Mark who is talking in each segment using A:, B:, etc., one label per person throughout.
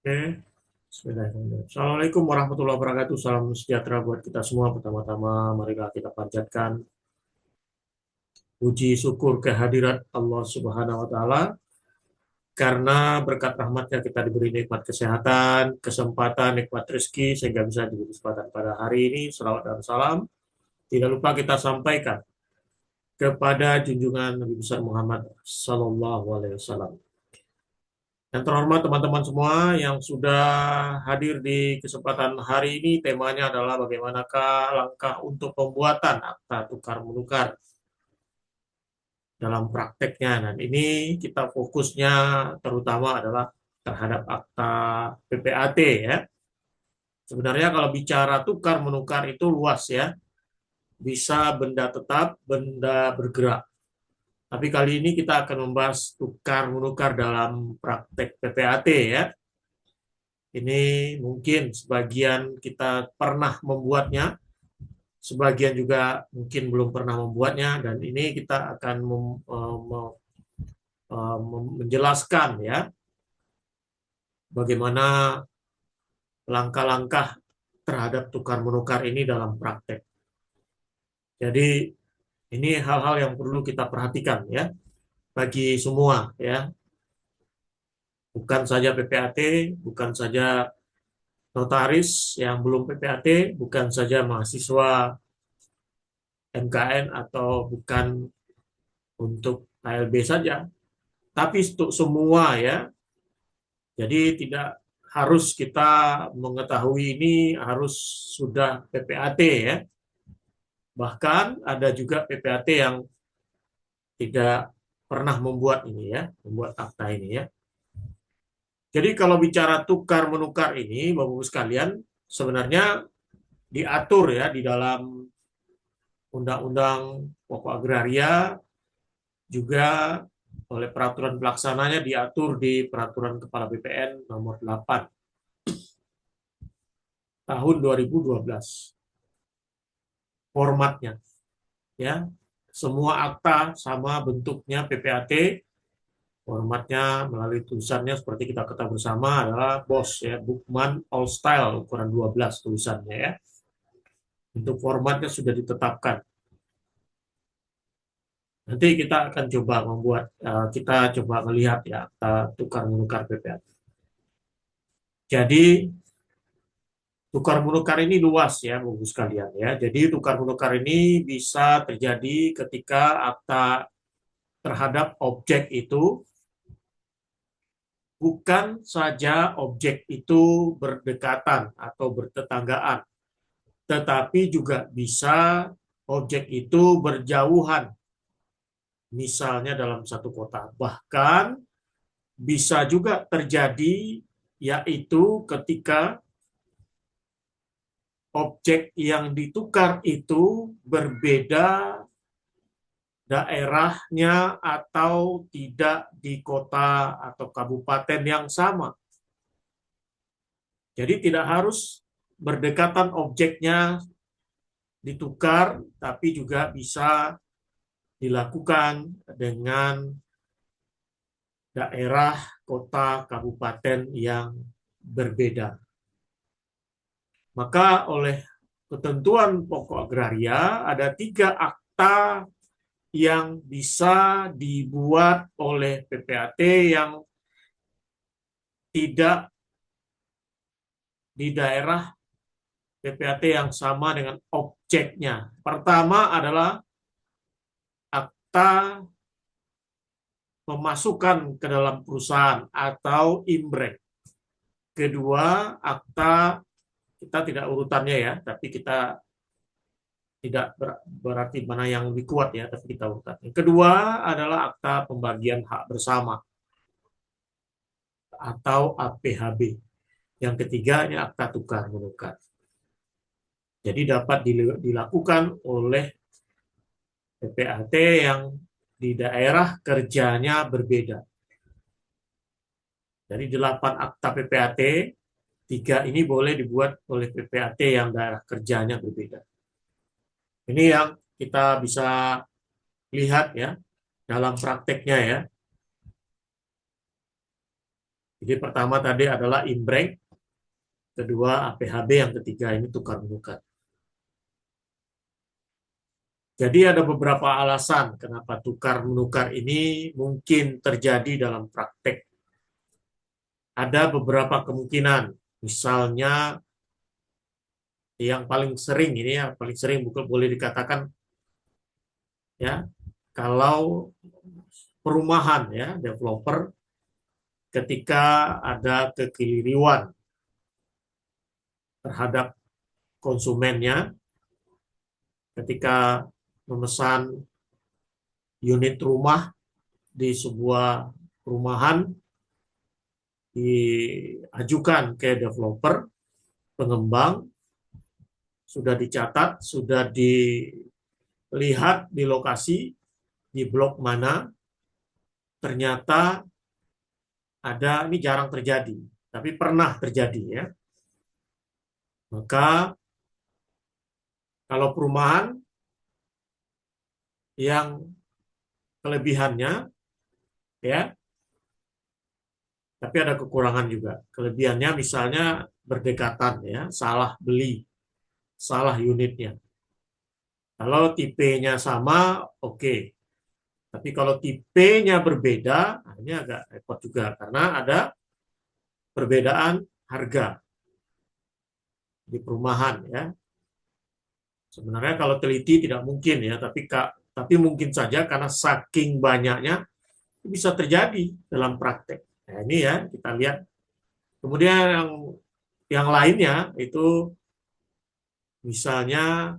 A: Oke, Bismillahirrahmanirrahim. Assalamualaikum warahmatullahi wabarakatuh. Salam sejahtera buat kita semua. Pertama-tama, marilah kita panjatkan puji syukur kehadirat Allah Subhanahu wa Ta'ala, karena berkat rahmatnya kita diberi nikmat kesehatan, kesempatan, nikmat rezeki, sehingga bisa diberi kesempatan pada hari ini. Salawat dan salam tidak lupa kita sampaikan kepada junjungan Nabi besar Muhammad Sallallahu Alaihi Wasallam. Yang terhormat teman-teman semua yang sudah hadir di kesempatan hari ini, temanya adalah bagaimanakah langkah untuk pembuatan akta tukar menukar dalam prakteknya. Dan ini kita fokusnya terutama adalah terhadap akta PPAT ya. Sebenarnya kalau bicara tukar menukar itu luas ya, bisa benda tetap, benda bergerak. Tapi kali ini kita akan membahas tukar menukar dalam praktek PPAT ya. Ini mungkin sebagian kita pernah membuatnya, sebagian juga mungkin belum pernah membuatnya, dan ini kita akan menjelaskan ya bagaimana langkah-langkah terhadap tukar menukar ini dalam praktek. Jadi ini hal-hal yang perlu kita perhatikan ya bagi semua ya, bukan saja PPAT, bukan saja notaris yang belum PPAT, bukan saja mahasiswa MKN, atau bukan untuk KLB saja, tapi untuk semua ya. Jadi tidak harus kita mengetahui ini harus sudah PPAT ya. Bahkan ada juga PPAT yang tidak pernah membuat ini ya, membuat akta ini ya. Jadi kalau bicara tukar menukar ini, Bapak-Ibu sekalian, sebenarnya diatur ya di dalam Undang-Undang Pokok Agraria, juga oleh peraturan pelaksananya diatur di Peraturan Kepala BPN nomor 8 tahun 2012. Formatnya ya, semua akta sama bentuknya PPAT, formatnya melalui tulisannya seperti kita ketahui bersama adalah BOS ya, Bookman All Style ukuran 12 tulisannya ya. Untuk formatnya sudah ditetapkan. Nanti kita akan coba membuat, kita coba melihat ya akta tukar menukar PPAT. Jadi tukar menukar ini luas ya, Bapak sekalian ya. Jadi tukar menukar ini bisa terjadi ketika akta terhadap objek itu, bukan saja objek itu berdekatan atau bertetanggaan, tetapi juga bisa objek itu berjauhan, misalnya dalam satu kota. Bahkan bisa juga terjadi yaitu ketika objek yang ditukar itu berbeda daerahnya atau tidak di kota atau kabupaten yang sama. Jadi tidak harus berdekatan objeknya ditukar, tapi juga bisa dilakukan dengan daerah, kota, kabupaten yang berbeda. Maka oleh ketentuan pokok agraria ada 3 akta yang bisa dibuat oleh PPAT yang tidak di daerah PPAT yang sama dengan objeknya. Pertama adalah akta pemasukan ke dalam perusahaan atau imbrek. Kedua, akta, kita tidak urutannya ya, tapi kita tidak berarti mana yang lebih kuat ya, tapi kita urutan. Yang kedua adalah akta pembagian hak bersama atau APHB. Yang ketiga ini akta tukar menukar. Jadi dapat dilakukan oleh PPAT yang di daerah kerjanya berbeda. Dari 8 akta PPAT, 3 ini boleh dibuat oleh PPAT yang daerah kerjanya berbeda. Ini yang kita bisa lihat ya dalam prakteknya ya. Jadi pertama tadi adalah imbrank, kedua APHB, yang ketiga ini tukar menukar. Jadi ada beberapa alasan kenapa tukar menukar ini mungkin terjadi dalam praktek. Ada beberapa kemungkinan, misalnya yang paling sering ini ya, paling sering bukan boleh dikatakan ya, kalau perumahan ya, developer ketika ada kekeliruan terhadap konsumennya ketika memesan unit rumah di sebuah perumahan, diajukan ke developer, pengembang, sudah dicatat, sudah dilihat di lokasi, di blok mana, ternyata ada, ini jarang terjadi, tapi pernah terjadi ya. Maka kalau perumahan yang kelebihannya ya, tapi ada kekurangan juga. Kelebihannya misalnya berdekatan ya, salah beli, salah unitnya. Kalau tipenya sama, oke. Tapi kalau tipenya berbeda, nah ini agak repot juga karena ada perbedaan harga di perumahan ya. Sebenarnya kalau teliti tidak mungkin ya, tapi mungkin saja karena saking banyaknya bisa terjadi dalam praktek. Nah, ini ya kita lihat. Kemudian yang lainnya itu misalnya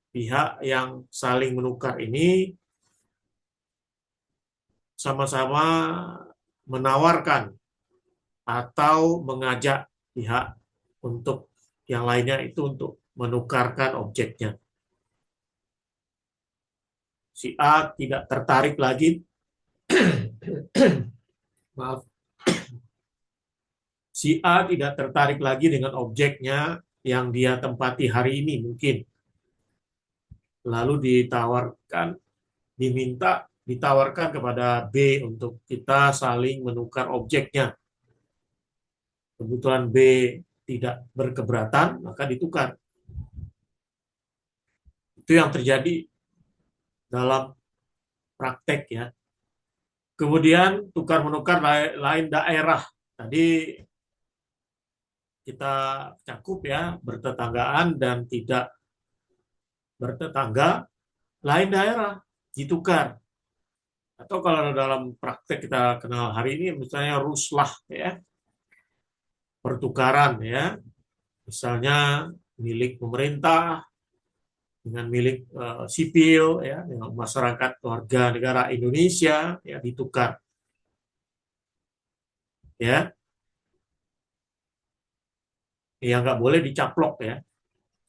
A: pihak yang saling menukar ini sama-sama menawarkan atau mengajak pihak untuk yang lainnya itu untuk menukarkan objeknya. Si A tidak tertarik lagi, maaf, si A tidak tertarik lagi dengan objeknya yang dia tempati hari ini mungkin. Lalu ditawarkan kepada B untuk kita saling menukar objeknya. Kebetulan B tidak berkeberatan, maka ditukar. Itu yang terjadi dalam praktek ya. Kemudian tukar menukar lain daerah. Tadi kita cakup ya, bertetanggaan dan tidak bertetangga, lain daerah ditukar. Atau kalau dalam praktek kita kenal hari ini misalnya ruslah ya, pertukaran ya. Misalnya milik pemerintah dengan milik sipil ya, dengan masyarakat warga negara Indonesia ya, ditukar ya, yang nggak boleh dicaplok ya.